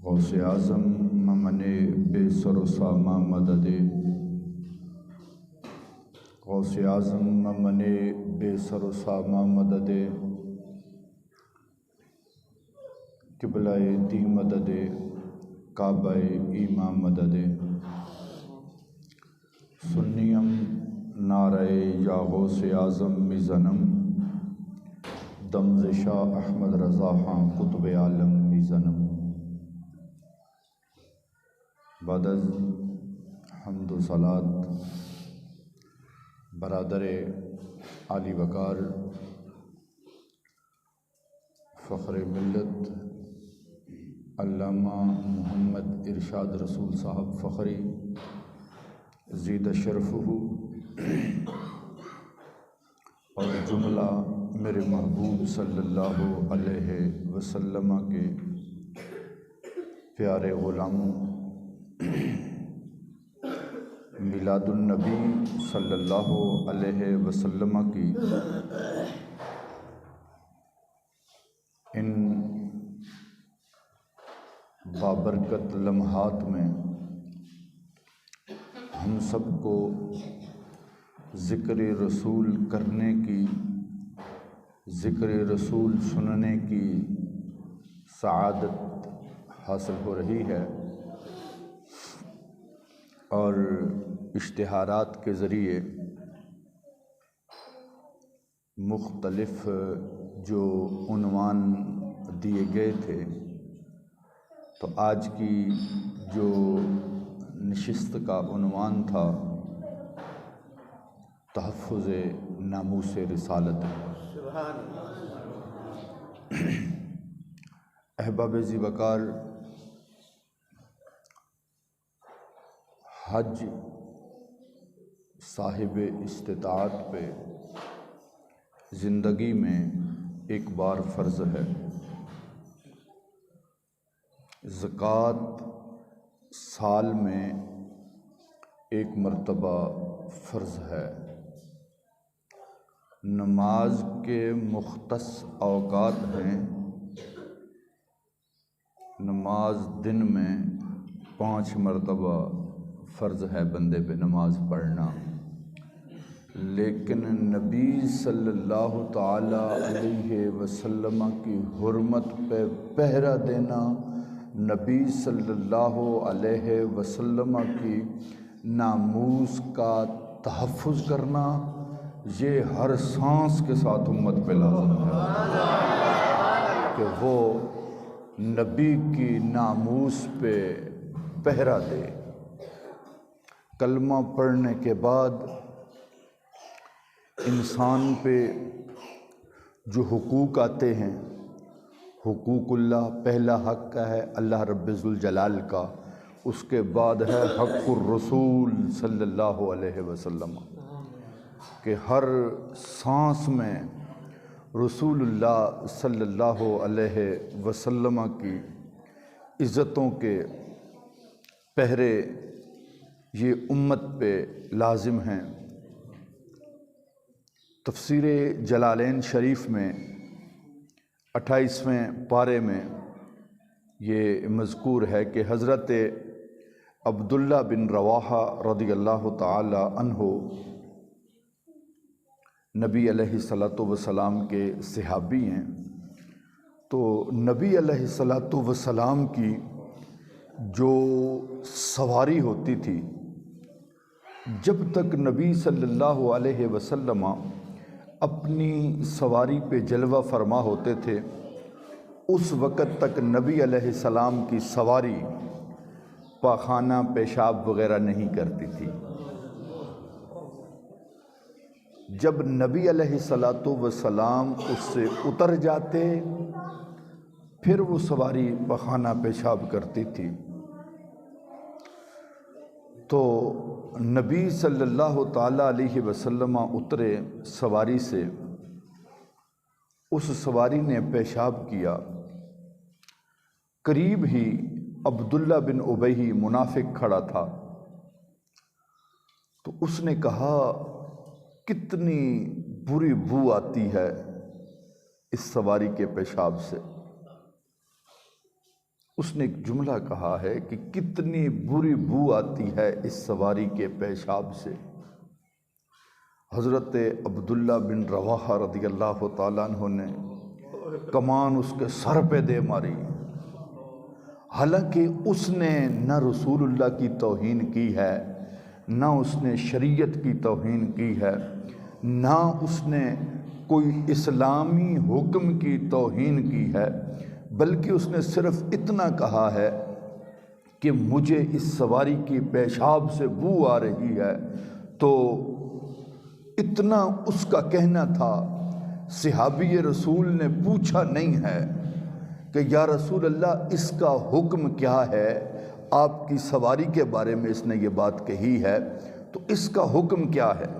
غوث اعظم ممن بے سر و سامہ مدد، غوث اعظم ممن بے سر و سامہ مدد، قبلہ دی مدد، کعبہ ایماں مدد، سنیم نعرہ یا غوث اعظم میزنم، دمز شاہ احمد رضا خان قطب عالم میزنم۔ بعد از حمد و صلات برادر عالی وقار فخر ملت علامہ محمد ارشاد رسول صاحب فخری زید شرفہ اور جملہ میرے محبوب صلی اللہ علیہ وسلم کے پیارے غلاموں، میلاد النبی صلی اللہ علیہ وسلم کی ان بابرکت لمحات میں ہم سب کو ذکر رسول کرنے کی، ذکر رسول سننے کی سعادت حاصل ہو رہی ہے، اور اشتہارات کے ذریعے مختلف جو عنوان دیے گئے تھے، تو آج کی جو نشست کا عنوان تھا تحفظ ناموس رسالت۔ احباب ذی وقار، حج صاحب استطاعت پہ زندگی میں ایک بار فرض ہے، زکوٰۃ سال میں ایک مرتبہ فرض ہے، نماز کے مختص اوقات ہیں، نماز دن میں 5 مرتبہ فرض ہے بندے پہ نماز پڑھنا، لیکن نبی صلی اللہ تعالی علیہ وسلم کی حرمت پہ پہرا دینا، نبی صلی اللہ علیہ وسلم کی ناموس کا تحفظ کرنا، یہ ہر سانس کے ساتھ امت پہ لازم ہے کہ وہ نبی کی ناموس پہ پہرا دے۔ کلمہ پڑھنے کے بعد انسان پہ جو حقوق آتے ہیں، حقوق اللہ پہلا حق کا ہے اللہ رب ذوالجلال کا، اس کے بعد ہے حق الرسول صلی اللہ علیہ وسلم، کہ ہر سانس میں رسول اللہ صلی اللہ علیہ وسلم کی عزتوں کے پہرے یہ امت پہ لازم ہیں۔ تفسیر جلالین شریف میں 28ویں پارے میں یہ مذکور ہے کہ حضرت عبداللہ بن رواحہ رضی اللہ تعالی عنہ نبی علیہ الصلاۃ والسلام کے صحابی ہیں، تو نبی علیہ الصلاۃ والسلام کی جو سواری ہوتی تھی، جب تک نبی صلی اللہ علیہ وسلم اپنی سواری پہ جلوہ فرما ہوتے تھے، اس وقت تک نبی علیہ السلام کی سواری پاخانہ پیشاب وغیرہ نہیں کرتی تھی۔ جب نبی علیہ الصلاۃ والسلام اس سے اتر جاتے، پھر وہ سواری پاخانہ پیشاب کرتی تھی، تو نبی صلی اللہ تعالی علیہ وسلم اترے سواری سے، اس سواری نے پیشاب کیا، قریب ہی عبداللہ بن ابی منافق کھڑا تھا، تو اس نے کہا کتنی بری بو آتی ہے اس سواری کے پیشاب سے۔ اس نے ایک جملہ کہا ہے کہ کتنی بری بو آتی ہے اس سواری کے پیشاب سے۔ حضرت عبداللہ بن رواحہ رضی اللہ تعالیٰ عنہ نے کمان اس کے سر پہ دے ماری، حالانکہ اس نے نہ رسول اللہ کی توہین کی ہے، نہ اس نے شریعت کی توہین کی ہے، نہ اس نے کوئی اسلامی حکم کی توہین کی ہے، بلکہ اس نے صرف اتنا کہا ہے کہ مجھے اس سواری کی پیشاب سے بو آ رہی ہے۔ تو اتنا اس کا کہنا تھا، صحابی رسول نے پوچھا نہیں ہے کہ یا رسول اللہ اس کا حکم کیا ہے، آپ کی سواری کے بارے میں اس نے یہ بات کہی ہے تو اس کا حکم کیا ہے؟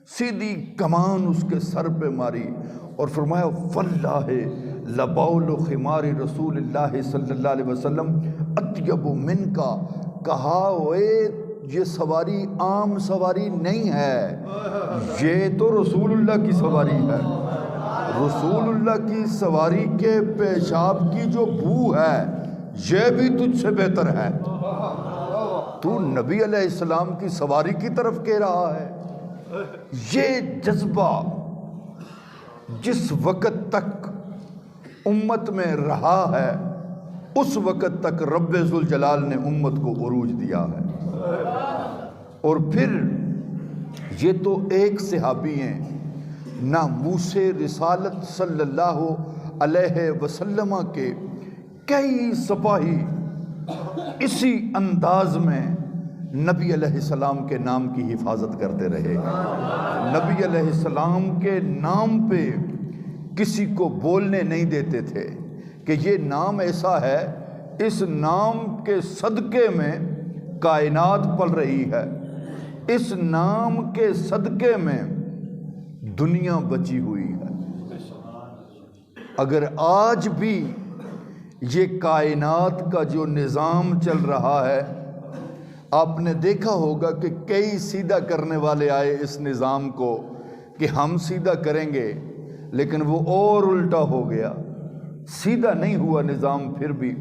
سیدھی کمان اس کے سر پہ ماری اور فرمایا واللہ لبول خمار رسول اللہ صلی اللہ علیہ وسلم اطیب من کا، کہا وے یہ سواری عام سواری نہیں ہے، یہ تو رسول اللہ کی سواری ہے، رسول اللہ کی سواری کے پیشاب کی جو بو ہے یہ بھی تجھ سے بہتر ہے، تو نبی علیہ السلام کی سواری کی طرف کہہ رہا ہے۔ یہ جذبہ جس وقت تک امت میں رہا ہے اس وقت تک رب ذوالجلال نے امت کو عروج دیا ہے۔ اور پھر یہ تو ایک صحابی ہیں، ناموس رسالت صلی اللہ علیہ وسلم کے کئی سپاہی اسی انداز میں نبی علیہ السلام کے نام کی حفاظت کرتے رہے، نبی علیہ السلام کے نام پہ کسی کو بولنے نہیں دیتے تھے کہ یہ نام ایسا ہے، اس نام کے صدقے میں کائنات پل رہی ہے، اس نام کے صدقے میں دنیا بچی ہوئی ہے۔ اگر آج بھی یہ کائنات کا جو نظام چل رہا ہے، آپ نے دیکھا ہوگا کہ کئی سیدھا کرنے والے آئے اس نظام کو کہ ہم سیدھا کریں گے، لیکن وہ اور الٹا ہو گیا، سیدھا نہیں ہوا نظام۔ پھر بھی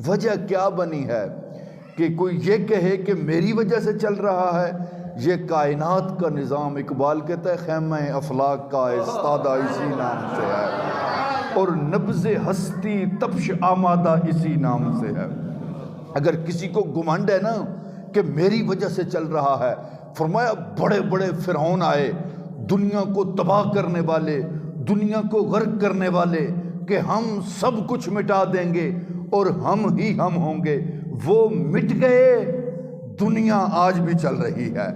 وجہ کیا بنی ہے کہ کوئی یہ کہے کہ میری وجہ سے چل رہا ہے، یہ کائنات کا نظام اقبال کہتا ہے خیمہ افلاک کا استادہ اسی نام سے ہے، اور نبض ہستی تپش آمادہ اسی نام سے ہے۔ اگر کسی کو گمنڈ ہے نا کہ میری وجہ سے چل رہا ہے، فرمایا بڑے بڑے فرعون آئے، دنیا کو تباہ کرنے والے، دنیا کو غرق کرنے والے، کہ ہم سب کچھ مٹا دیں گے اور ہم ہی ہم ہوں گے، وہ مٹ گئے، دنیا آج بھی چل رہی ہے۔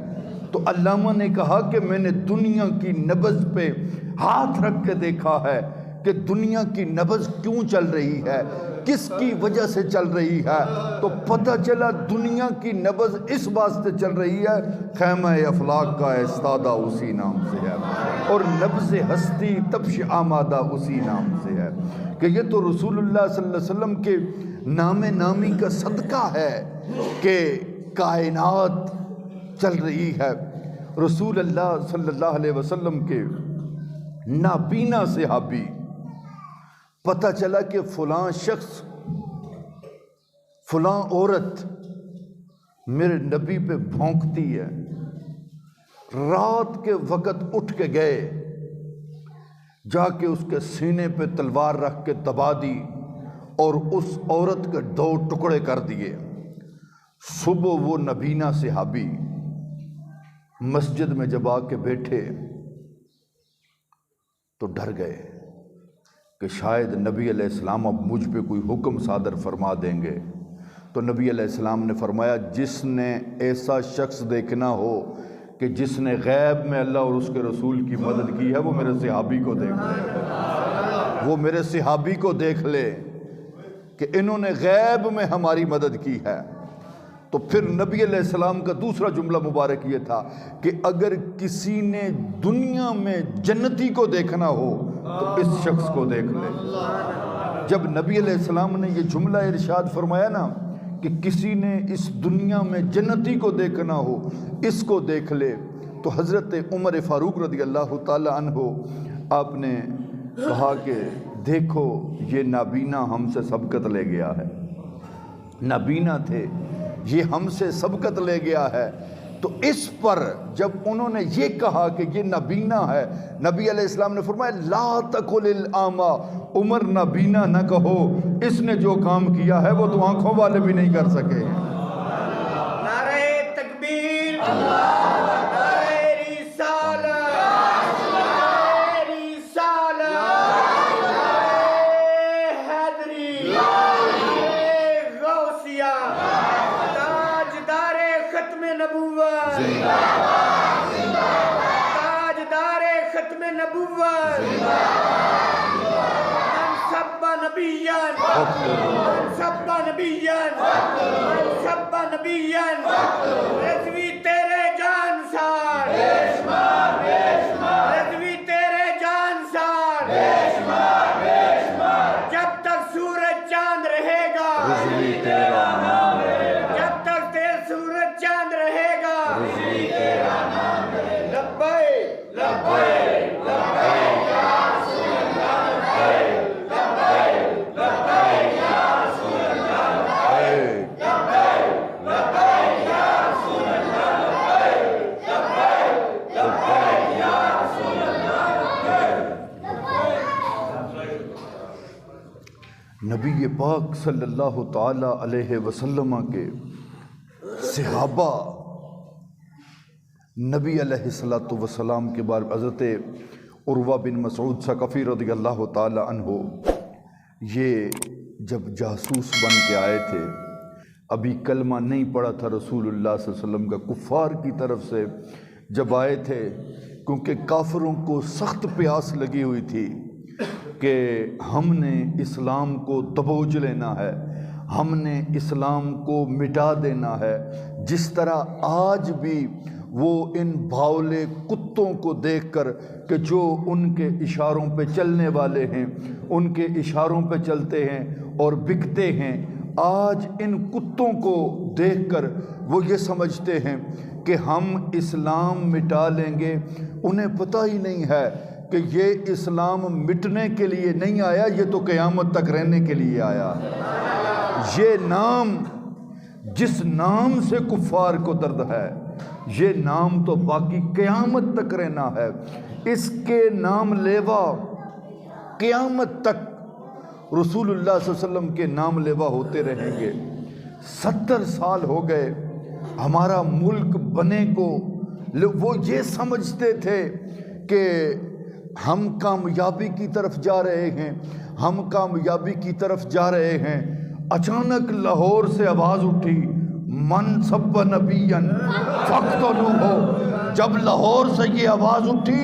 تو علامہ نے کہا کہ میں نے دنیا کی نبض پہ ہاتھ رکھ کے دیکھا ہے کہ دنیا کی نبض کیوں چل رہی ہے، کس کی وجہ سے چل رہی ہے، تو پتہ چلا دنیا کی نبض اس واسطے چل رہی ہے خیمہ افلاک کا استادہ اسی نام سے ہے، اور نبض ہستی تپش آمادہ اسی نام سے ہے، کہ یہ تو رسول اللہ صلی اللہ علیہ وسلم کے نام نامی کا صدقہ ہے کہ کائنات چل رہی ہے۔ رسول اللہ صلی اللہ علیہ وسلم کے نابینا صحابی، پتہ چلا کہ فلاں شخص، فلاں عورت میرے نبی پہ بھونکتی ہے، رات کے وقت اٹھ کے گئے، جا کے اس کے سینے پہ تلوار رکھ کے دبا دی اور اس عورت کے 2 ٹکڑے کر دیے۔ صبح وہ نبینا صحابی مسجد میں جب آ کے بیٹھے تو ڈر گئے کہ شاید نبی علیہ السلام اب مجھ پہ کوئی حکم صادر فرما دیں گے۔ تو نبی علیہ السلام نے فرمایا جس نے ایسا شخص دیکھنا ہو کہ جس نے غیب میں اللہ اور اس کے رسول کی مدد کی ہے، وہ میرے صحابی کو دیکھ لے، وہ میرے صحابی کو دیکھ لے کہ انہوں نے غیب میں ہماری مدد کی ہے۔ تو پھر نبی علیہ السلام کا دوسرا جملہ مبارک یہ تھا کہ اگر کسی نے دنیا میں جنتی کو دیکھنا ہو تو اس شخص کو دیکھ لے۔ جب نبی علیہ السلام نے یہ جملہ ارشاد فرمایا نا کہ کسی نے اس دنیا میں جنتی کو دیکھنا ہو اس کو دیکھ لے، تو حضرت عمر فاروق رضی اللہ تعالی عنہ آپ نے کہا کہ دیکھو یہ نابینا ہم سے سبقت لے گیا ہے، نابینا تھے، یہ ہم سے سبقت لے گیا ہے۔ تو اس پر جب انہوں نے یہ کہا کہ یہ نابینا ہے، نبی علیہ السلام نے فرمایا لا تقل الاعمی، عمر نابینا نہ کہو، اس نے جو کام کیا ہے وہ تو آنکھوں والے بھی نہیں کر سکے۔ نعرہ تکبیر، نعرہ رسالت، نعرہ رسالت، نعرہ حیدری، نعرہ غوثیہ، تاجدار ختم نبوت، تاجدار ختم نبوت، من سب نبیان، من سب نبیان، من سب نبیان، رضوی تیرے جان سار، رضوی تیرے جان سار، جب تک سورج چاند رہے گا، جب تک تیرے سورج چاند رہے گا، لبیک لبیک لبیک یا رسول اللہ، لبیک لبیک لبیک یا رسول اللہ، لبیک لبیک لبیک یا رسول اللہ، لبیک لبیک لبیک یا رسول اللہ، نبی پاک صلی اللہ تعالی علیہ وسلم کے صحابہ نبی علیہ السلام کے بارے حضرت عروہ بن مسعود ثقفی رضی اللہ تعالی عنہ یہ جب جاسوس بن کے آئے تھے، ابھی کلمہ نہیں پڑا تھا رسول اللہ صلی اللہ علیہ وسلم کا، کفار کی طرف سے جب آئے تھے، کیونکہ کافروں کو سخت پیاس لگی ہوئی تھی کہ ہم نے اسلام کو دبوچ لینا ہے، ہم نے اسلام کو مٹا دینا ہے، جس طرح آج بھی وہ ان بھاولے کتوں کو دیکھ کر کہ جو ان کے اشاروں پہ چلنے والے ہیں، ان کے اشاروں پہ چلتے ہیں اور بکتے ہیں، آج ان کتوں کو دیکھ کر وہ یہ سمجھتے ہیں کہ ہم اسلام مٹا لیں گے۔ انہیں پتہ ہی نہیں ہے کہ یہ اسلام مٹنے کے لیے نہیں آیا، یہ تو قیامت تک رہنے کے لیے آیا۔ یہ نام، جس نام سے کفار کو درد ہے، یہ نام تو باقی قیامت تک رہنا ہے، اس کے نام لیوا قیامت تک رسول اللہ صلی اللہ علیہ وسلم کے نام لیوا ہوتے رہیں گے۔ 70 سال ہو گئے ہمارا ملک بنے کو، وہ یہ سمجھتے تھے کہ ہم کامیابی کی طرف جا رہے ہیں، ہم کامیابی کی طرف جا رہے ہیں۔ اچانک لاہور سے آواز اٹھی من سب نبیًا فاقتلوہ۔ جب لاہور سے یہ آواز اٹھی،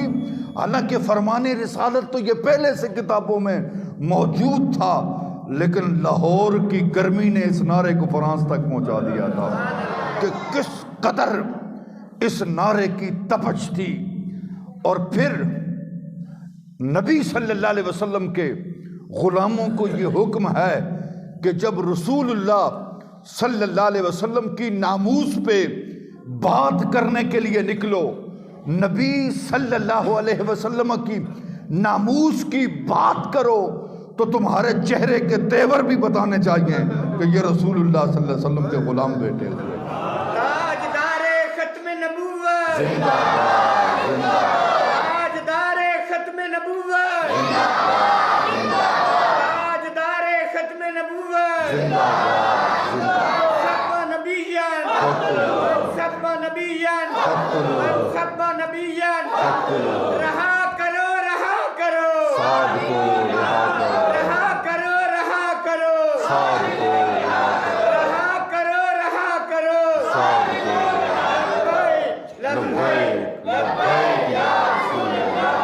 حالانکہ فرمان رسالت تو یہ پہلے سے کتابوں میں موجود تھا، لیکن لاہور کی گرمی نے اس نعرے کو فرانس تک پہنچا دیا تھا کہ کس قدر اس نعرے کی تپش تھی۔ اور پھر نبی صلی اللہ علیہ وسلم کے غلاموں کو یہ حکم ہے کہ جب رسول اللہ صلی اللہ علیہ وسلم کی ناموس پہ بات کرنے کے لیے نکلو، نبی صلی اللہ علیہ وسلم کی ناموس کی بات کرو، تو تمہارے چہرے کے تیور بھی بتانے چاہیے کہ یہ رسول اللہ صلی اللہ علیہ وسلم کے غلام بیٹے ہوئے۔ تاجدار ختم نبوت، زندہ باد، زندہ باد، تاجدار ختم نبوت، تاجدار ختم نبوت، زندہ باد، زندہ سب نبیان، سب نبیان، سب نبیان، رہا کرو، رہا کرو، سب کو رہا کرو، رہا کرو، رہا کرو، سب کو رہا کرو، رہا کرو، لبیک لبیک لبیک یا رسول اللہ،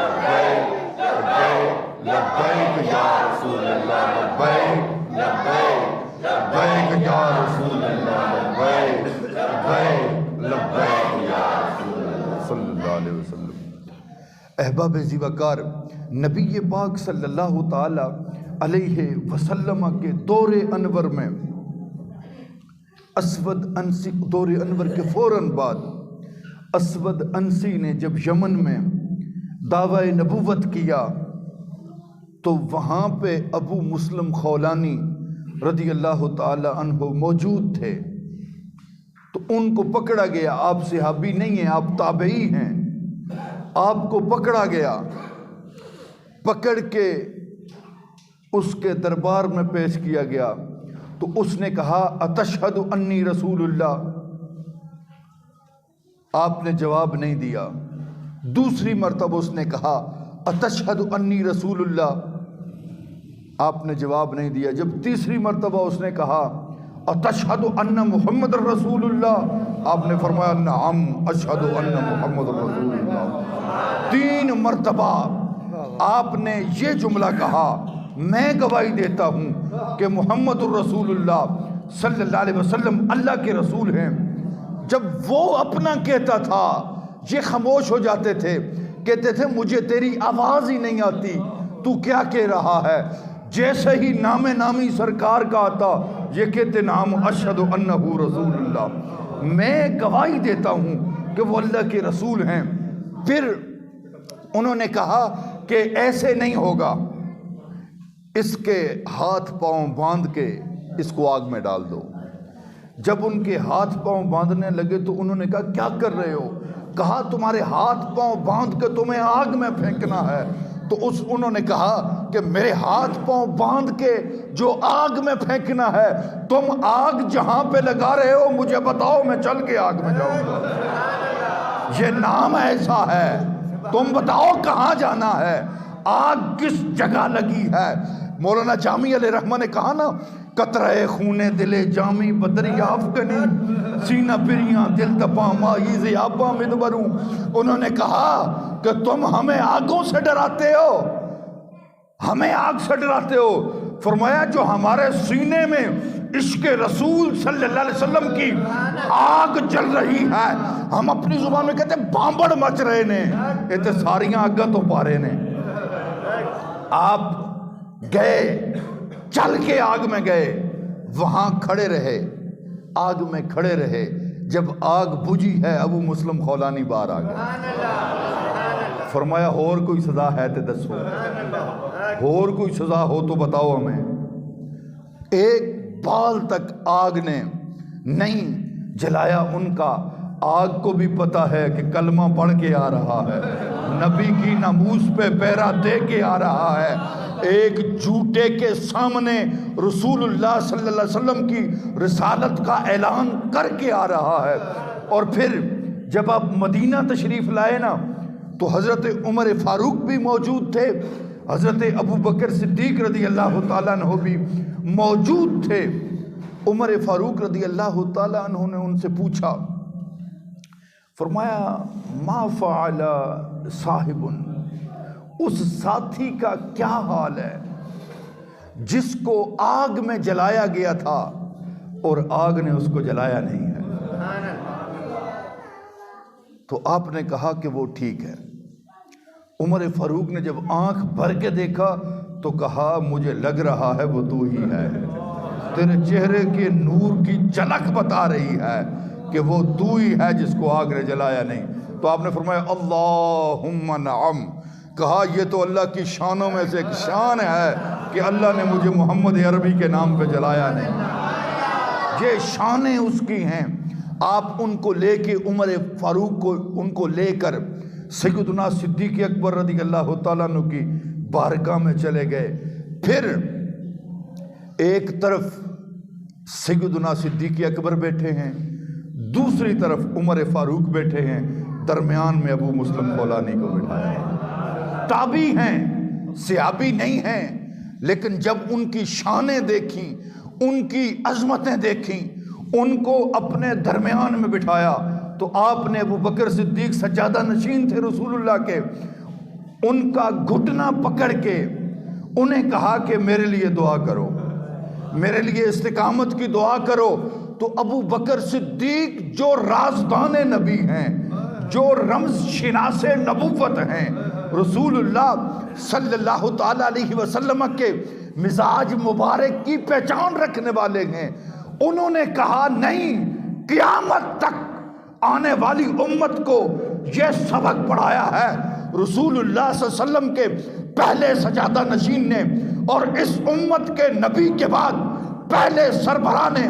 لبیک لبیک یا رسول اللہ، لبیک لبیک لبیک یا رسول اللہ، لبیک لبیک لبیک یا رسول اللہ صلی اللہ علیہ وسلم۔ احباب ذی وقار، نبی پاک صلی اللہ تعالی علیہ وسلم کے دور انور میں، اسود انسی دور انور کے فوراً بعد اسود انسی نے جب یمن میں دعوی نبوت کیا، تو وہاں پہ ابو مسلم خولانی رضی اللہ تعالی عنہ موجود تھے، تو ان کو پکڑا گیا۔ آپ صحابی نہیں ہیں، آپ تابعی ہیں۔ آپ کو پکڑا گیا، پکڑ کے اس کے دربار میں پیش کیا گیا، تو اس نے کہا اتشہد انی رسول اللہ؟ آپ نے جواب نہیں دیا۔ دوسری مرتبہ اس نے کہا اتشہد انی رسول اللہ؟ آپ نے جواب نہیں دیا۔ جب تیسری مرتبہ اس نے کہا اتشہد ان محمد رسول اللہ؟ آپ نے فرمایا نعم اشہد ان محمد رسول اللہ۔ 3 مرتبہ آپ نے یہ جملہ کہا، میں گواہی دیتا ہوں کہ محمد الرسول اللہ صلی اللہ علیہ وسلم اللہ کے رسول ہیں۔ جب وہ اپنا کہتا تھا یہ خاموش ہو جاتے تھے، کہتے تھے مجھے تیری آواز ہی نہیں آتی، تو کیا کہہ رہا ہے؟ جیسے ہی نام نامی سرکار کا آتا یہ کہتے نام اشہد انہ رسول اللہ، میں گواہی دیتا ہوں کہ وہ اللہ کے رسول ہیں۔ پھر انہوں نے کہا کہ ایسے نہیں ہوگا، اس کے ہاتھ پاؤں باندھ کے اس کو آگ میں ڈال دو۔ جب ان کے ہاتھ پاؤں باندھنے لگے تو انہوں نے کہا کیا کر رہے ہو؟ کہا تمہارے ہاتھ پاؤں باندھ کے تمہیں آگ میں پھینکنا ہے۔ تو انہوں نے کہا کہ میرے ہاتھ پاؤں باندھ کے جو آگ میں پھینکنا ہے، تم آگ جہاں پہ لگا رہے ہو مجھے بتاؤ، میں چل کے آگ میں جاؤں گا۔ یہ نام ایسا ہے، تم بتاؤ کہاں جانا ہے، آگ کس جگہ لگی ہے۔ مولانا جامی علیہ رحمہ نے کہا نا قطرہ خونے دلے جامی بدری آفکنی سینہ پریاں دل تپاں مائی زیاباں مدبروں۔ انہوں نے کہا کہ تم ہمیں آگوں سے ڈراتے ہو، ہمیں آگ سے ڈراتے ہو۔ فرمایا جو ہمارے سینے میں عشق رسول صلی اللہ علیہ وسلم کی آگ جل رہی ہے، ہم اپنی زبان میں کہتے ہیں بامبڑ مچ رہے نے، یہ ساریاں آگاں تو پارے نے۔ آپ گئے، چل کے آگ میں گئے، وہاں کھڑے رہے، آگ میں کھڑے رہے۔ جب آگ بجھی ہے ابو مسلم خولانی باہر آ گئے۔ فرمایا اور کوئی سزا ہے تو دسو، اور کوئی سزا ہو تو بتاؤ ہمیں۔ ایک بال تک آگ نے نہیں جلایا ان کا۔ آگ کو بھی پتا ہے کہ کلمہ پڑھ کے آ رہا ہے، نبی کی ناموس پہ پیرا دے کے آ رہا ہے، ایک جھوٹے کے سامنے رسول اللہ صلی اللہ علیہ وسلم کی رسالت کا اعلان کر کے آ رہا ہے۔ اور پھر جب آپ مدینہ تشریف لائے نا تو حضرت عمر فاروق بھی موجود تھے، حضرت ابو بکر صدیق رضی اللہ تعالیٰ عنہ بھی موجود تھے۔ عمر فاروق رضی اللہ تعالیٰ عنہ نے ان سے پوچھا، فرمایا ما فعل صاحب، اس ساتھی کا کیا حال ہے جس کو آگ میں جلایا گیا تھا اور آگ نے اس کو جلایا نہیں ہے؟ تو آپ نے کہا کہ وہ ٹھیک ہے۔ عمر فاروق نے جب آنکھ بھر کے دیکھا تو کہا مجھے لگ رہا ہے وہ تو ہی ہے، تیرے چہرے کے نور کی جھلک بتا رہی ہے کہ وہ تو ہی ہے جس کو آگ نے جلایا نہیں۔ تو آپ نے فرمایا اللہم نعم، کہا یہ تو اللہ کی شانوں میں سے ایک شان ہے کہ اللہ نے مجھے محمد عربی کے نام پہ جلایا نہیں، یہ شانیں اس کی ہیں۔ آپ ان کو لے کے عمر فاروق کو ان کو لے کر سیدنا صدیق اکبر رضی اللہ تعالیٰ عنہ کی بارگاہ میں چلے گئے۔ پھر ایک طرف سیدنا صدیق اکبر بیٹھے ہیں، دوسری طرف عمر فاروق بیٹھے ہیں، درمیان میں ابو مسلم خولانی کو بٹھایا ہے۔ تابعی ہیں، صحابی نہیں ہیں، لیکن جب ان کی شانیں دیکھیں، ان کی عظمتیں دیکھیں، ان کو اپنے درمیان میں بٹھایا تو آپ نے ابو بکر صدیق سجادہ نشین تھے رسول اللہ کے، ان کا گھٹنا پکڑ کے انہیں کہا کہ میرے لیے دعا کرو، میرے لیے استقامت کی دعا کرو۔ تو ابو بکر صدیق جو رازدان نبی ہیں، جو رمز شناس نبوت ہیں، رسول اللہ صلی اللہ تعالیٰ علیہ وسلم کے مزاج مبارک کی پہچان رکھنے والے ہیں، انہوں نے کہا نہیں، قیامت تک آنے والی امت کو یہ سبق پڑھایا ہے رسول اللہ صلی اللہ علیہ وسلم کے پہلے سجادہ نشین نے، اور اس امت کے نبی کے بعد پہلے سربراہ نے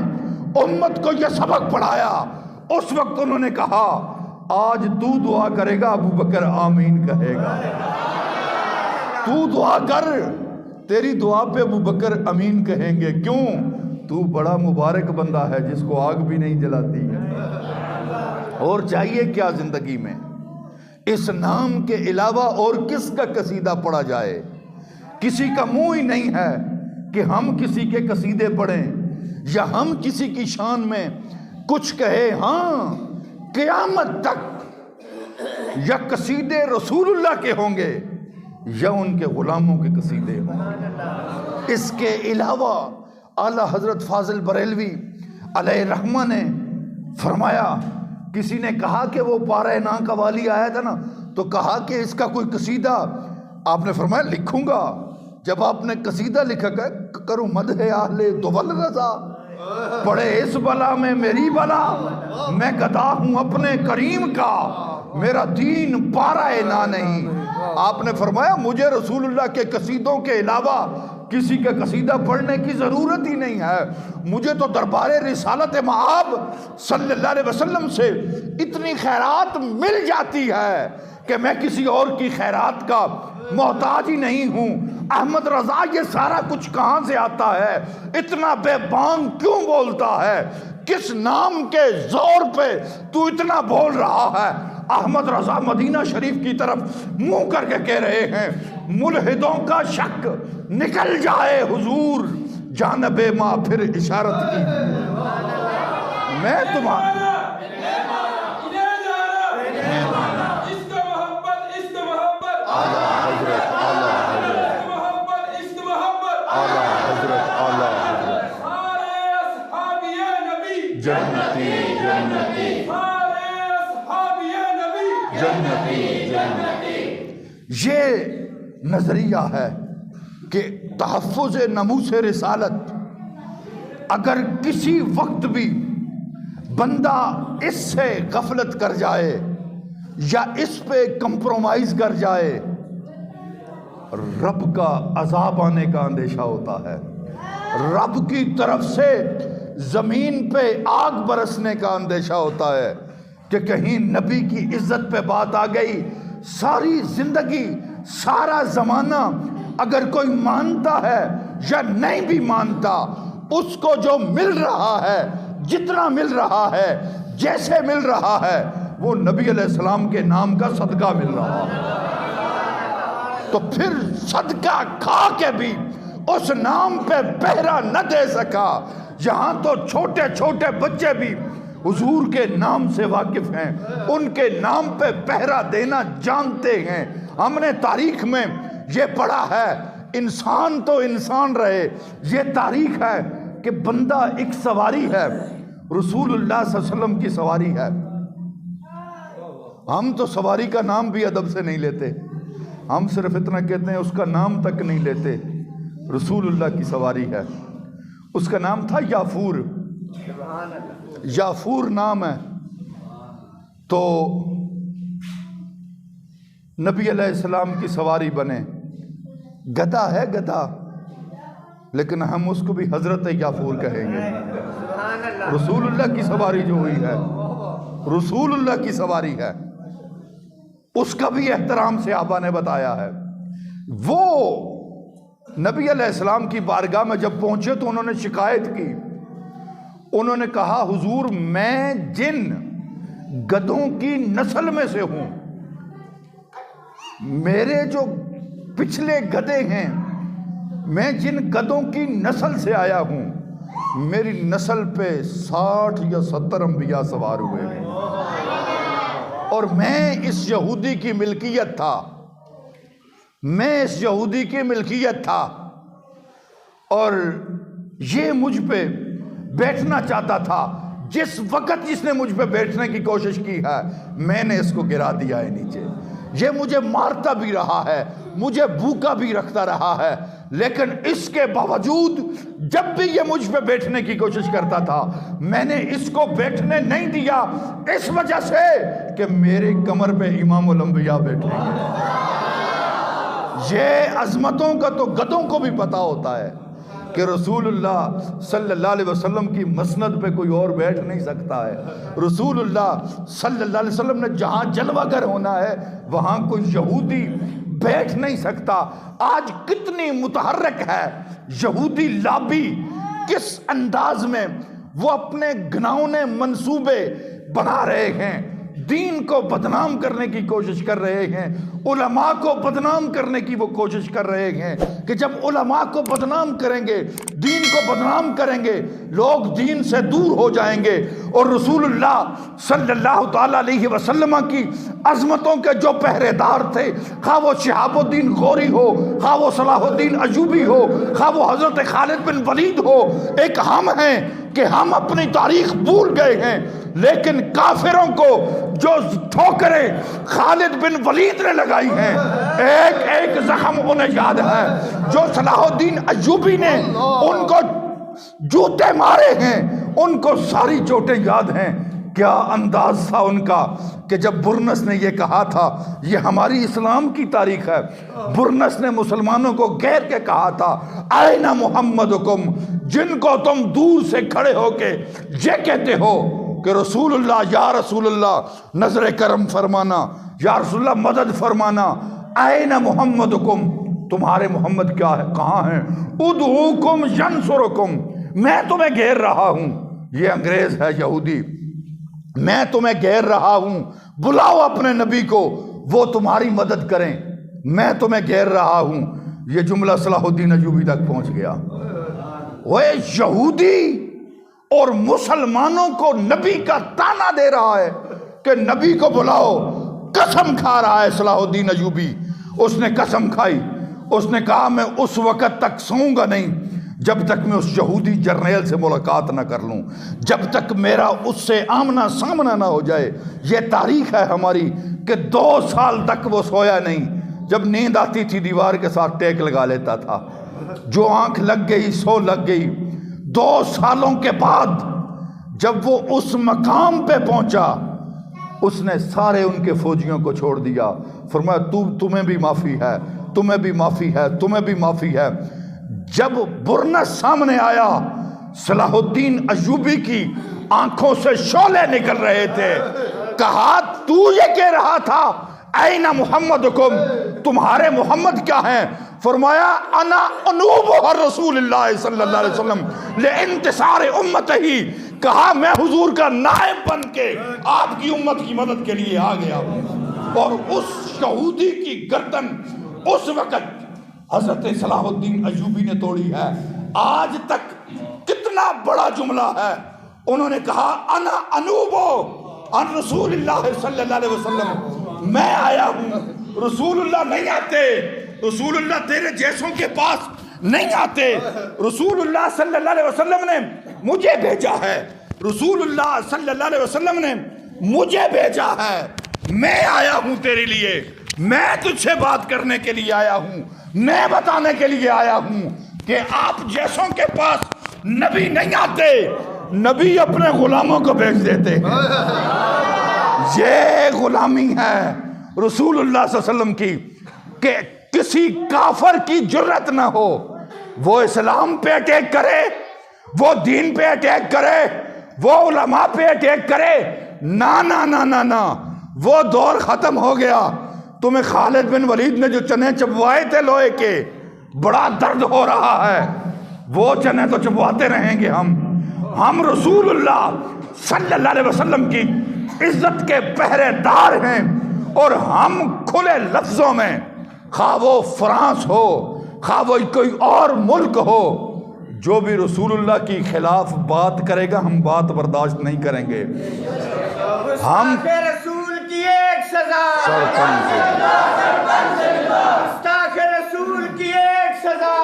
امت کو یہ سبق پڑھایا، اس وقت انہوں نے کہا آج تو دعا کرے گا ابو بکر آمین کہے گا، تو دعا کر، تیری دعا پہ ابو بکر امین کہیں گے۔ کیوں؟ تو بڑا مبارک بندہ ہے جس کو آگ بھی نہیں جلاتی ہے۔ اور چاہیے کیا زندگی میں؟ اس نام کے علاوہ اور کس کا قصیدہ پڑھا جائے؟ کسی کا منہ ہی نہیں ہے کہ ہم کسی کے قصیدے پڑھیں یا ہم کسی کی شان میں کچھ کہے۔ ہاں، قیامت تک یا قصیدے رسول اللہ کے ہوں گے یا ان کے غلاموں کے قصیدے ہوں گے۔ اس کے علاوہ اعلیٰ حضرت فاضل بریلوی علیہ رحمہ نے فرمایا، کسی نے کہا کہ وہ پارہ نا کا والی آیا تھا نا، تو کہا کہ اس کا کوئی قصیدہ، آپ نے فرمایا لکھوں گا۔ جب آپ نے قصیدہ لکھا کروں مدح اہل دول رضا، پڑے اس بلا میں میری بلا، میں گدا ہوں اپنے کریم کا، میرا دین پارہ نا نہیں۔ آپ نے فرمایا مجھے رسول اللہ کے قصیدوں کے علاوہ کسی کا قصیدہ پڑھنے کی ضرورت ہی نہیں ہے، مجھے تو دربار رسالت مآب صلی اللہ علیہ وسلم سے اتنی خیرات مل جاتی ہے کہ میں کسی اور کی خیرات کا محتاج ہی نہیں ہوں۔ احمد رضا یہ سارا کچھ کہاں سے آتا ہے؟ اتنا بے بانگ کیوں بولتا ہے؟ کس نام کے زور پہ تو اتنا بول رہا ہے؟ احمد رضا مدینہ شریف کی طرف منہ کر کے کہہ رہے ہیں، ملحدوں کا شک نکل جائے حضور جانب ماں، پھر اشارت کی میں تمہارا جنتی جنتی جنتی جنتی۔ یہ نظریہ ہے کہ تحفظ ناموس رسالت، اگر کسی وقت بھی بندہ اس سے غفلت کر جائے یا اس پہ کمپرومائز کر جائے، رب کا عذاب آنے کا اندیشہ ہوتا ہے، رب کی طرف سے زمین پہ آگ برسنے کا اندیشہ ہوتا ہے کہ کہیں نبی کی عزت پہ بات آ گئی۔ ساری زندگی، سارا زمانہ اگر کوئی مانتا ہے یا نہیں بھی مانتا، اس کو جو مل رہا ہے، جتنا مل رہا ہے، جیسے مل رہا ہے، وہ نبی علیہ السلام کے نام کا صدقہ مل رہا ہے۔ تو پھر صدقہ کھا کے بھی اس نام پہ پہرا نہ دے سکا۔ یہاں تو چھوٹے چھوٹے بچے بھی حضور کے نام سے واقف ہیں، ان کے نام پہ پہرا دینا جانتے ہیں۔ ہم نے تاریخ میں یہ پڑھا ہے، انسان تو انسان رہے، یہ تاریخ ہے کہ بندہ ایک سواری ہے، رسول اللہ صلی اللہ علیہ وسلم کی سواری ہے۔ ہم تو سواری کا نام بھی ادب سے نہیں لیتے، ہم صرف اتنا کہتے ہیں اس کا نام تک نہیں لیتے۔ رسول اللہ کی سواری ہے، اس کا نام تھا یافور، یافور نام ہے۔ تو نبی علیہ السلام کی سواری بنے، گدھا ہے گدھا، لیکن ہم اس کو بھی حضرت یافور کہیں گے۔ رسول اللہ کی سواری جو ہوئی ہے، رسول اللہ کی سواری ہے، اس کا بھی احترام صحابہ نے بتایا ہے۔ وہ نبی علیہ السلام کی بارگاہ میں جب پہنچے تو انہوں نے شکایت کی، انہوں نے کہا حضور میں جن گدھوں کی نسل میں سے ہوں، میرے جو پچھلے گدھے ہیں، میں جن گدھوں کی نسل سے آیا ہوں، میری نسل پہ 60 یا 70 انبیاء سوار ہوئے ہیں، اور میں اس یہودی کی ملکیت تھا، میں اس یہودی کی ملکیت تھا، اور یہ مجھ پہ بیٹھنا چاہتا تھا۔ جس وقت جس نے مجھ پہ بیٹھنے کی کوشش کی ہے، میں نے اس کو گرا دیا ہے نیچے۔ یہ مجھے مارتا بھی رہا ہے، مجھے بھوکا بھی رکھتا رہا ہے، لیکن اس کے باوجود جب بھی یہ مجھ پہ بیٹھنے کی کوشش کرتا تھا، میں نے اس کو بیٹھنے نہیں دیا، اس وجہ سے کہ میرے کمر پہ امام الانبیاء بیٹھے ہیں۔ یہ عظمتوں کا تو گدھوں کو بھی پتا ہوتا ہے کہ رسول اللہ صلی اللہ علیہ وسلم کی مسند پہ کوئی اور بیٹھ نہیں سکتا ہے. رسول اللہ صلی اللہ علیہ وسلم نے جہاں جلوہ گر ہونا ہے وہاں کوئی یہودی بیٹھ نہیں سکتا. آج کتنی متحرک ہے یہودی لابی، کس انداز میں وہ اپنے گھناؤنے منصوبے بنا رہے ہیں، دین کو بدنام کرنے کی کوشش کر رہے ہیں، علماء کو بدنام کرنے کی وہ کوشش کر رہے ہیں کہ جب علماء کو بدنام کریں گے، دین کو بدنام کریں گے، لوگ دین سے دور ہو جائیں گے. اور رسول اللہ صلی اللہ تعالیٰ علیہ وسلم کی عظمتوں کے جو پہرے دار تھے، خواہ وہ شہاب الدین غوری ہو، خواہ وہ صلاح الدین ایوبی ہو، خواہ وہ حضرت خالد بن ولید ہو، ایک ہم ہیں کہ ہم اپنی تاریخ بھول گئے ہیں، لیکن کافروں کو جو ٹھوکریں خالد بن ولید نے لگائی ہیں، ایک ایک زخم انہیں یاد ہے. جو صلاح الدین ایوبی نے ان کو جوتے مارے ہیں، ان کو ساری چوٹیں یاد ہیں. کیا انداز تھا ان کا کہ جب برنس نے یہ کہا تھا، یہ ہماری اسلام کی تاریخ ہے، برنس نے مسلمانوں کو گھیر کے کہا تھا آئین محمدکم، جن کو تم دور سے کھڑے ہو کے یہ کہتے ہو کہ رسول اللہ، یا رسول اللہ نظر کرم فرمانا، یا رسول اللہ مدد فرمانا، آئین محمدکم، تمہارے محمد کیا ہے، کہاں ہیں، ادعوکم ینصرکم، میں تمہیں گھیر رہا ہوں. یہ انگریز ہے یہودی، میں تمہیں گھیر رہا ہوں، بلاؤ اپنے نبی کو وہ تمہاری مدد کریں، میں تمہیں گھیر رہا ہوں. یہ جملہ صلاح الدین ایوبی تک پہنچ گیا. وہ یہودی اور مسلمانوں کو نبی کا تانا دے رہا ہے کہ نبی کو بلاؤ. قسم کھا رہا ہے صلاح الدین ایوبی. اس نے قسم کھائی، اس نے کہا میں اس وقت تک سوؤں گا نہیں جب تک میں اس یہودی جرنیل سے ملاقات نہ کر لوں، جب تک میرا اس سے آمنا سامنا نہ ہو جائے. یہ تاریخ ہے ہماری کہ 2 سال تک وہ سویا نہیں. جب نیند آتی تھی دیوار کے ساتھ ٹیک لگا لیتا تھا، جو آنکھ لگ گئی سو لگ گئی. 2 سالوں کے بعد جب وہ اس مقام پہ پہنچا، اس نے سارے ان کے فوجیوں کو چھوڑ دیا. فرمایا تمہیں بھی معافی ہے، تمہیں بھی معافی ہے، تمہیں بھی معافی ہے. جب برنس سامنے آیا، صلاح الدین ایوبی کی آنکھوں سے شعلے نکل رہے تھے. کہا تو یہ کہہ رہا تھا این محمدکم، تمہارے محمد کیا ہیں؟ فرمایا انا انوب رسول اللہ صلی اللہ علیہ وسلم لانتصار امت ہی. کہا میں حضور کا نائب بن کے آپ کی امت کی مدد کے لیے آ گیا. اور اس یہودی کی گردن اس وقت حضرت صلاح الدین ایوبی نے توڑی ہے. آج تک کتنا بڑا جملہ ہے. انہوں نے کہا انا انوبو ان رسول اللہ صلی اللہ علیہ وسلم، میں آیا ہوں، رسول اللہ نہیں آتے، رسول اللہ تیرے جیسوں کے پاس نہیں آتے، رسول اللہ صلی اللہ علیہ وسلم نے مجھے بھیجا ہے، رسول اللہ صلی اللہ علیہ وسلم نے مجھے بھیجا ہے. میں آیا ہوں تیرے لیے، میں تجھ سے بات کرنے کے لیے آیا ہوں، میں بتانے کے لیے آیا ہوں کہ آپ جیسوں کے پاس نبی نہیں آتے، نبی اپنے غلاموں کو بھیج دیتے ہیں. یہ غلامی ہے رسول اللہ صلی اللہ علیہ وسلم کی کہ کسی کافر کی جرت نہ ہو وہ اسلام پہ اٹیک کرے، وہ دین پہ اٹیک کرے، وہ علماء پہ اٹیک کرے. نا نا نا نا نا، وہ دور ختم ہو گیا. تمہیں خالد بن ولید نے جو چنے چبوائے تھے لوہے کے، بڑا درد ہو رہا ہے. وہ چنے تو چبواتے رہیں گے. ہم رسول اللہ صلی اللہ علیہ وسلم کی عزت کے پہرے دار ہیں، اور ہم کھلے لفظوں میں، خواہ وہ فرانس ہو، خواہ وہ کوئی اور ملک ہو، جو بھی رسول اللہ کی خلاف بات کرے گا ہم بات برداشت نہیں کریں گے. ہم رسول کی ایک سزا، گستاخ رسول کی ایک سزا،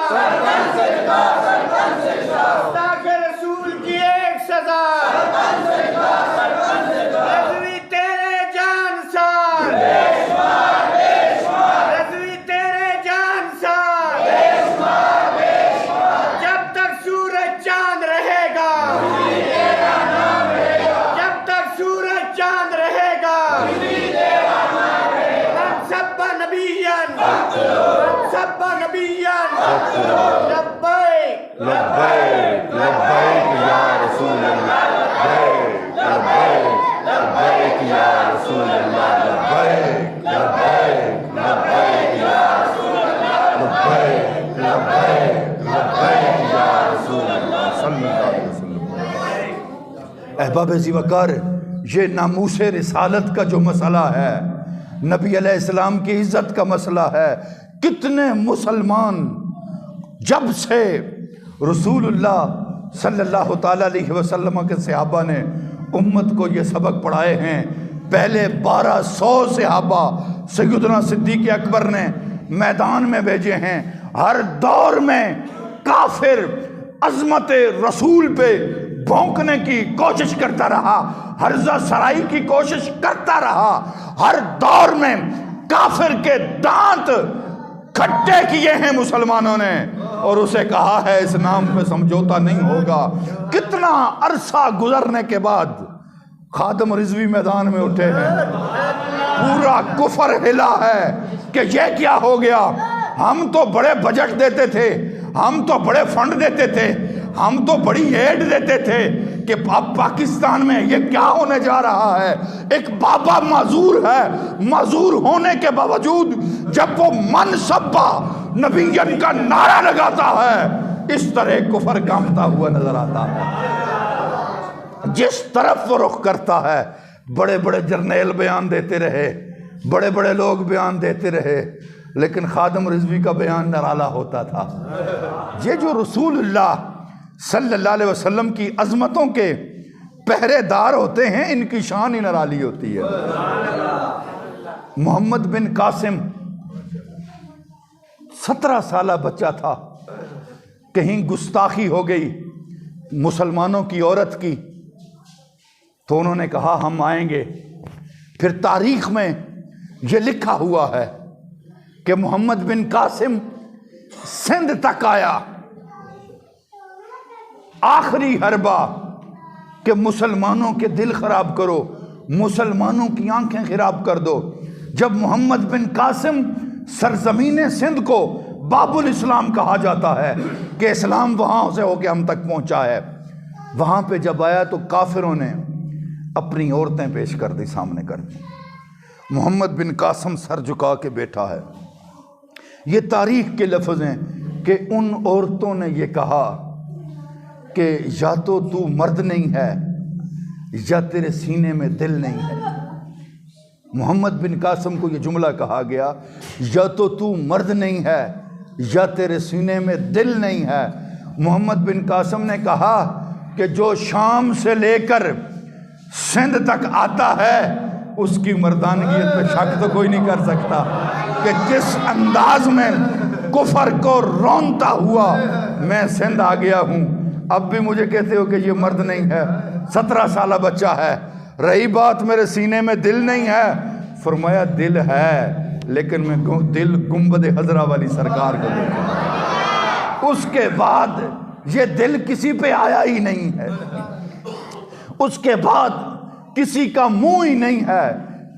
گستاخ رسول کی ایک سزا، رضوی تیرے جان سار، رضوی تیرے جان سار، جب تک سورج چاند رہے گا، جب تک سورج چاند رہے گا، من سب نبیًا، من سب نبیًا، لبیک لبیک لبیک یا رسول اللہ لبیک لبیک لبیک یا رسول اللہ لبیک لبیک لبیک یا رسول اللہ لبیک لبیک لبیک یا رسول اللہ صلی اللہ علیہ وسلم۔ احباب ذی وقار، یہ ناموس رسالت کا جو مسئلہ ہے، نبی علیہ السلام کی عزت کا مسئلہ ہے، کتنے مسلمان جب سے رسول اللہ صلی اللہ تعالیٰ علیہ وسلم کے صحابہ نے امت کو یہ سبق پڑھائے ہیں۔ پہلے 1200 صحابہ سیدنا صدیق اکبر نے میدان میں بھیجے ہیں۔ ہر دور میں کافر عظمت رسول پہ بھونکنے کی کوشش کرتا رہا، ہرزہ سرائی کی کوشش کرتا رہا۔ ہر دور میں کافر کے دانت کھٹے کیے ہیں مسلمانوں نے، اور اسے کہا ہے اس نام پہ سمجھوتا نہیں ہوگا۔ کتنا عرصہ گزرنے کے بعد خادم رضوی میدان میں اٹھے ہیں، پورا کفر ہلا ہے کہ یہ کیا ہو گیا؟ ہم تو بڑے بجٹ دیتے تھے، ہم تو بڑے فنڈ دیتے تھے، ہم تو بڑی ایڈ دیتے تھے کہ اب پاکستان میں یہ کیا ہونے جا رہا ہے؟ ایک بابا معذور ہے، معذور ہونے کے باوجود جب وہ من سبا نبیین کا نعرہ لگاتا ہے، اس طرح کفر کانپتا ہوا نظر آتا ہے۔ جس طرف وہ رخ کرتا ہے، بڑے بڑے جرنیل بیان دیتے رہے، بڑے بڑے لوگ بیان دیتے رہے، لیکن خادم رضوی کا بیان نرالا ہوتا تھا۔ یہ جو رسول اللہ صلی اللہ علیہ وسلم کی عظمتوں کے پہرے دار ہوتے ہیں، ان کی شان ہی نرالی ہوتی ہے۔ محمد بن قاسم 17 سالہ بچہ تھا، کہیں گستاخی ہو گئی مسلمانوں کی عورت کی، تو انہوں نے کہا ہم آئیں گے۔ پھر تاریخ میں یہ لکھا ہوا ہے کہ محمد بن قاسم سندھ تک آیا، آخری حربہ کہ مسلمانوں کے دل خراب کرو، مسلمانوں کی آنکھیں خراب کر دو۔ جب محمد بن قاسم سرزمین سندھ کو باب الاسلام کہا جاتا ہے کہ اسلام وہاں سے ہو کے ہم تک پہنچا ہے، وہاں پہ جب آیا تو کافروں نے اپنی عورتیں پیش کر دی، سامنے کر دی۔ محمد بن قاسم سر جھکا کے بیٹھا ہے۔ یہ تاریخ کے لفظ ہیں کہ ان عورتوں نے یہ کہا کہ یا تو مرد نہیں ہے یا تیرے سینے میں دل نہیں ہے۔ محمد بن قاسم کو یہ جملہ کہا گیا، یا تو مرد نہیں ہے یا تیرے سینے میں دل نہیں ہے۔ محمد بن قاسم نے کہا کہ جو شام سے لے کر سندھ تک آتا ہے اس کی مردانگیت پہ شک تو کوئی نہیں کر سکتا کہ جس انداز میں کفر کو رونتا ہوا میں سندھ آ گیا ہوں، اب بھی مجھے کہتے ہو کہ یہ مرد نہیں ہے، 17 سالہ بچہ ہے۔ رہی بات میرے سینے میں دل نہیں ہے، فرمایا دل ہے لیکن میں دل گنبد حضرہ والی سرکار کو دیکھا۔ اس کے بعد یہ دل کسی پہ آیا ہی نہیں ہے، اس کے بعد کسی کا منہ ہی نہیں ہے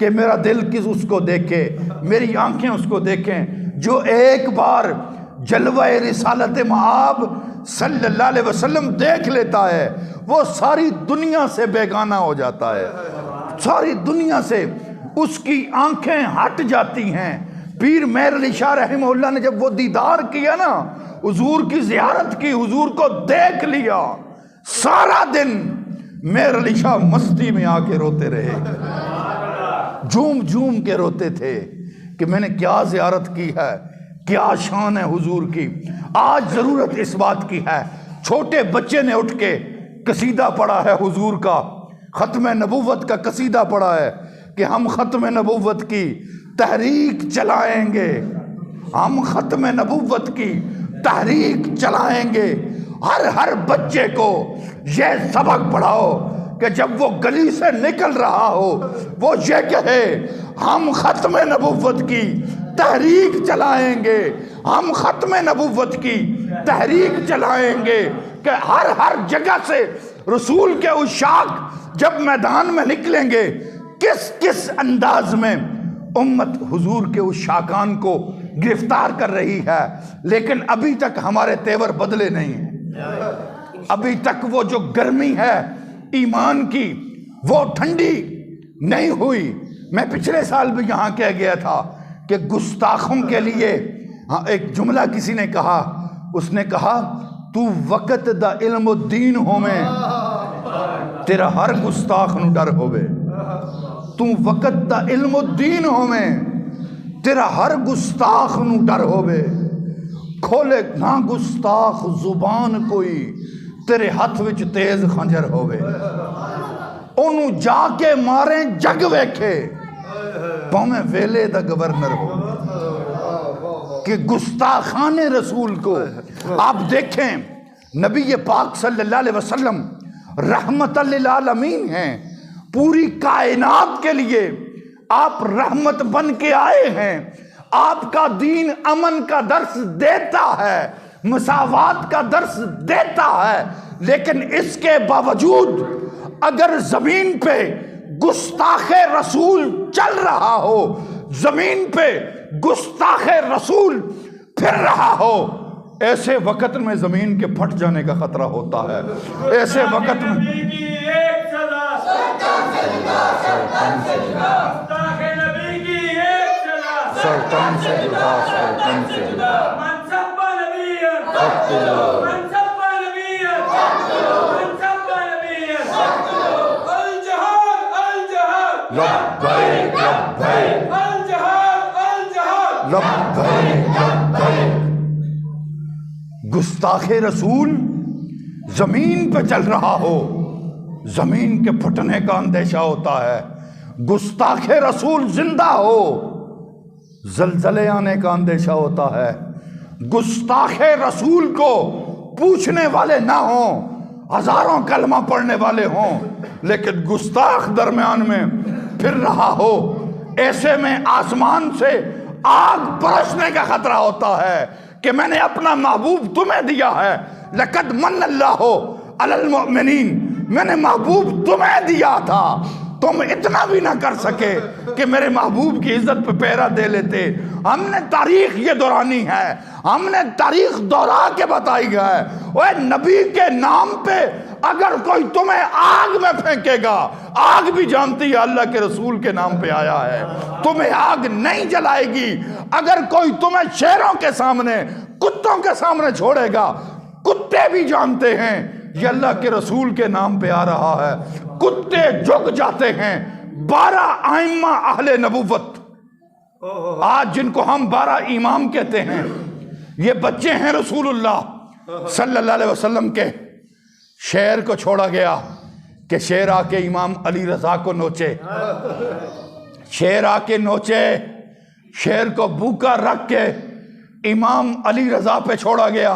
کہ میرا دل اس کو دیکھے، میری آنکھیں اس کو دیکھیں۔ جو ایک بار جلوہ رسالت مآب صلی اللہ علیہ وسلم دیکھ لیتا ہے وہ ساری دنیا سے بیگانہ ہو جاتا ہے، ساری دنیا سے اس کی آنکھیں ہٹ جاتی ہیں۔ پیر مہر علی شاہ رحمہ اللہ نے جب وہ دیدار کیا نا، حضور کی زیارت کی، حضور کو دیکھ لیا، سارا دن مہر علی شاہ مستی میں آ کے روتے رہے، جھوم جھوم کے روتے تھے کہ میں نے کیا زیارت کی ہے، کیا شان ہے حضور کی۔ آج ضرورت اس بات کی ہے، چھوٹے بچے نے اٹھ کے قصیدہ پڑھا ہے حضور کا، ختم نبوت کا قصیدہ پڑھا ہے کہ ہم ختم نبوت کی تحریک چلائیں گے، ہم ختم نبوت کی تحریک چلائیں گے۔ ہر بچے کو یہ سبق پڑھاؤ کہ جب وہ گلی سے نکل رہا ہو وہ یہ کہے ہم ختم نبوت کی تحریک چلائیں گے، ہم ختم نبوت کی تحریک چلائیں گے۔ کہ ہر جگہ سے رسول کے عشاق جب میدان میں نکلیں گے، کس انداز میں امت حضور کے عشاقان کو گرفتار کر رہی ہے، لیکن ابھی تک ہمارے تیور بدلے نہیں ہیں۔ ابھی تک وہ جو گرمی ہے ایمان کی وہ ٹھنڈی نہیں ہوئی۔ میں پچھلے سال بھی یہاں کہہ گیا تھا کہ گستاخوں کے لیے ایک جملہ کسی نے کہا، اس نے کہا تو وقت دا علم الدین ہوویں تیرا ہر گستاخ نو ڈر ہووے، تو وقت دا علم الدین ہوویں تیرا ہر گستاخ نو ڈر ہووے، کھولے نہ گستاخ زبان کوئی تیرے ہاتھ وچ تیز خنجر ہووے، اونوں جا کے ماریں جگ ویکھے پاویں ویلے دا گورنر ہو۔ کہ گستاخان رسول کو آپ دیکھیں، نبی پاک صلی اللہ علیہ وسلم رحمت للعالمین ہیں، پوری کائنات کے لیے آپ رحمت بن کے آئے ہیں، آپ کا دین امن کا درس دیتا ہے، مساوات کا درس دیتا ہے، لیکن اس کے باوجود اگر زمین پہ گستاخ رسول چل رہا ہو، زمین پہ گستاخ رسول پھر رہا ہو، ایسے وقت میں زمین کے پھٹ جانے کا خطرہ ہوتا ہے۔ ایسے وقت میں سرطن سے جدا، سرطن سے جدا، لبیک لبیک لبیک لبیک۔ گستاخ رسول زمین پہ چل رہا ہو، زمین کے پھٹنے کا اندیشہ ہوتا ہے۔ گستاخ رسول زندہ ہو، زلزلے آنے کا اندیشہ ہوتا ہے۔ گستاخ رسول کو پوچھنے والے نہ ہوں، ہزاروں کلمہ پڑھنے والے ہوں، لیکن گستاخ درمیان میں پھر رہا ہو، ایسے میں آسمان سے آگ برسنے کا خطرہ ہوتا ہے کہ میں نے اپنا محبوب تمہیں دیا ہے، لقد من اللہ علی المؤمنین، میں نے محبوب تمہیں دیا تھا، تم اتنا بھی نہ کر سکے کہ میرے محبوب کی عزت پہ پیرا دے لیتے۔ ہم نے تاریخ یہ دورانی ہے، ہم نے تاریخ دورا کے بتائی ہے، اوے نبی کے نام پہ اگر کوئی تمہیں آگ میں پھینکے گا، آگ بھی جانتی ہے اللہ کے رسول کے نام پہ آیا ہے، تمہیں آگ نہیں جلائے گی۔ اگر کوئی تمہیں شیروں کے سامنے، کتوں کے سامنے چھوڑے گا، کتے بھی جانتے ہیں یہ اللہ کے رسول کے نام پہ آ رہا ہے، کتے جھک جاتے ہیں۔ 12 ائمہ اہل نبوت، آج جن کو ہم 12 امام کہتے ہیں، یہ بچے ہیں رسول اللہ صلی اللہ علیہ وسلم کے۔ شیر کو چھوڑا گیا کہ شیر آ کے امام علی رضا کو نوچے، شیر آ کے نوچے، شیر کو بھوکا رکھ کے امام علی رضا پہ چھوڑا گیا،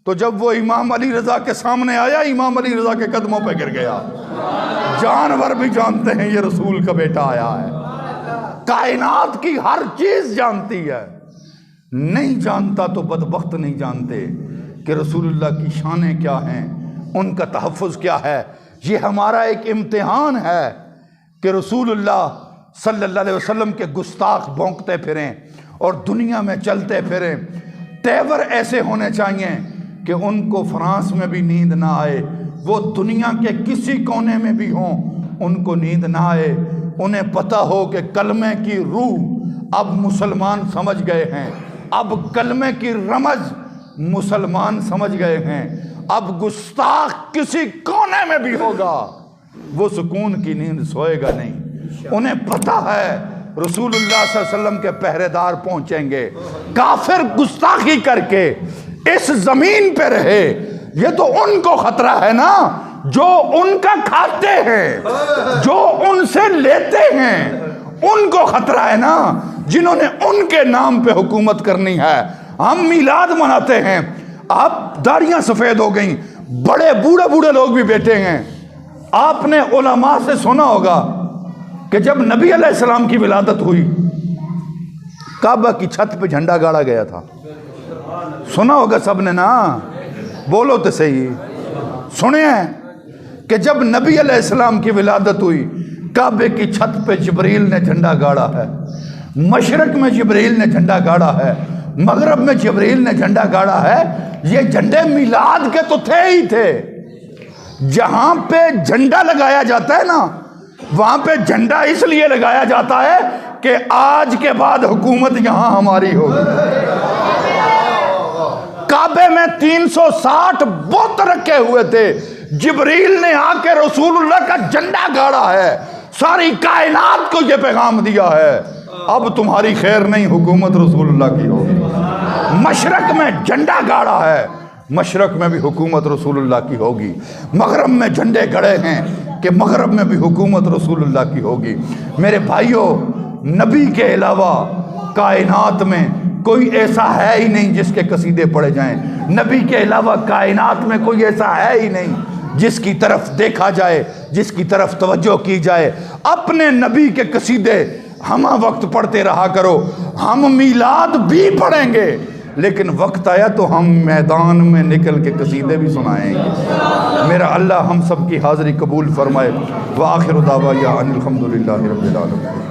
تو جب وہ امام علی رضا کے سامنے آیا، امام علی رضا کے قدموں پہ گر گیا۔ جانور بھی جانتے ہیں یہ رسول کا بیٹا آیا ہے، کائنات کی ہر چیز جانتی ہے۔ نہیں جانتا تو بدبخت نہیں جانتے کہ رسول اللہ کی شانیں کیا ہیں، ان کا تحفظ کیا ہے۔ یہ ہمارا ایک امتحان ہے کہ رسول اللہ صلی اللہ علیہ وسلم کے گستاخ بھونکتے پھریں اور دنیا میں چلتے پھریں۔ تیور ایسے ہونے چاہیے کہ ان کو فرانس میں بھی نیند نہ آئے، وہ دنیا کے کسی کونے میں بھی ہوں ان کو نیند نہ آئے، انہیں پتہ ہو کہ کلمے کی روح اب مسلمان سمجھ گئے ہیں، اب کلمے کی رمز مسلمان سمجھ گئے ہیں، اب گستاخ کسی کونے میں بھی ہوگا وہ سکون کی نیند سوئے گا نہیں۔ انہیں پتہ ہے رسول اللہ صلی اللہ علیہ وسلم کے پہرے دار پہنچیں گے، کافر گستاخی کر کے اس زمین پہ رہے، یہ تو ان کو خطرہ ہے نا جو ان کا کھاتے ہیں، جو ان سے لیتے ہیں، ان کو خطرہ ہے نا جنہوں نے ان کے نام پہ حکومت کرنی ہے۔ ہم میلاد مناتے ہیں، آپ داڑیاں سفید ہو گئیں، بڑے بوڑھے بوڑھے لوگ بھی بیٹھے ہیں۔ آپ نے علماء سے سنا ہوگا کہ جب نبی علیہ السلام کی ولادت ہوئی، کعبہ کی چھت پہ جھنڈا گاڑا گیا تھا، سنا ہوگا سب نے نا، بولو تو صحیح، سنے ہیں کہ جب نبی علیہ السلام کی ولادت ہوئی، کعبے کی چھت پہ جبریل نے جھنڈا گاڑا ہے، مشرق میں جبریل نے جھنڈا گاڑا ہے، مغرب میں جبریل نے جھنڈا گاڑا ہے، یہ جھنڈے میلاد کے تو تھے ہی تھے۔ جہاں پہ جھنڈا لگایا جاتا ہے نا، وہاں پہ جھنڈا اس لیے لگایا جاتا ہے کہ آج کے بعد حکومت یہاں ہماری ہوگی۔ کعبے میں 360 بت رکھے ہوئے تھے، جبریل نے آ کے رسول اللہ کا جھنڈا گاڑا ہے، ساری کائنات کو یہ پیغام دیا ہے اب تمہاری خیر نہیں، حکومت رسول اللہ کی ہوگی۔ مشرق میں جھنڈا گاڑا ہے، مشرق میں بھی حکومت رسول اللہ کی ہوگی۔ مغرب میں جھنڈے گڑے ہیں کہ مغرب میں بھی حکومت رسول اللہ کی ہوگی۔ میرے بھائیوں، نبی کے علاوہ کائنات میں کوئی ایسا ہے ہی نہیں جس کے قصیدے پڑھے جائیں۔ نبی کے علاوہ کائنات میں کوئی ایسا ہے ہی نہیں جس کی طرف دیکھا جائے، جس کی طرف توجہ کی جائے۔ اپنے نبی کے قصیدے ہمہ وقت پڑھتے رہا کرو، ہم میلاد بھی پڑھیں گے، لیکن وقت آیا تو ہم میدان میں نکل کے قصیدے بھی سنائیں گے۔ میرا اللہ ہم سب کی حاضری قبول فرمائے۔ وآخر دعوانا ان الحمدللہ رب العالمین۔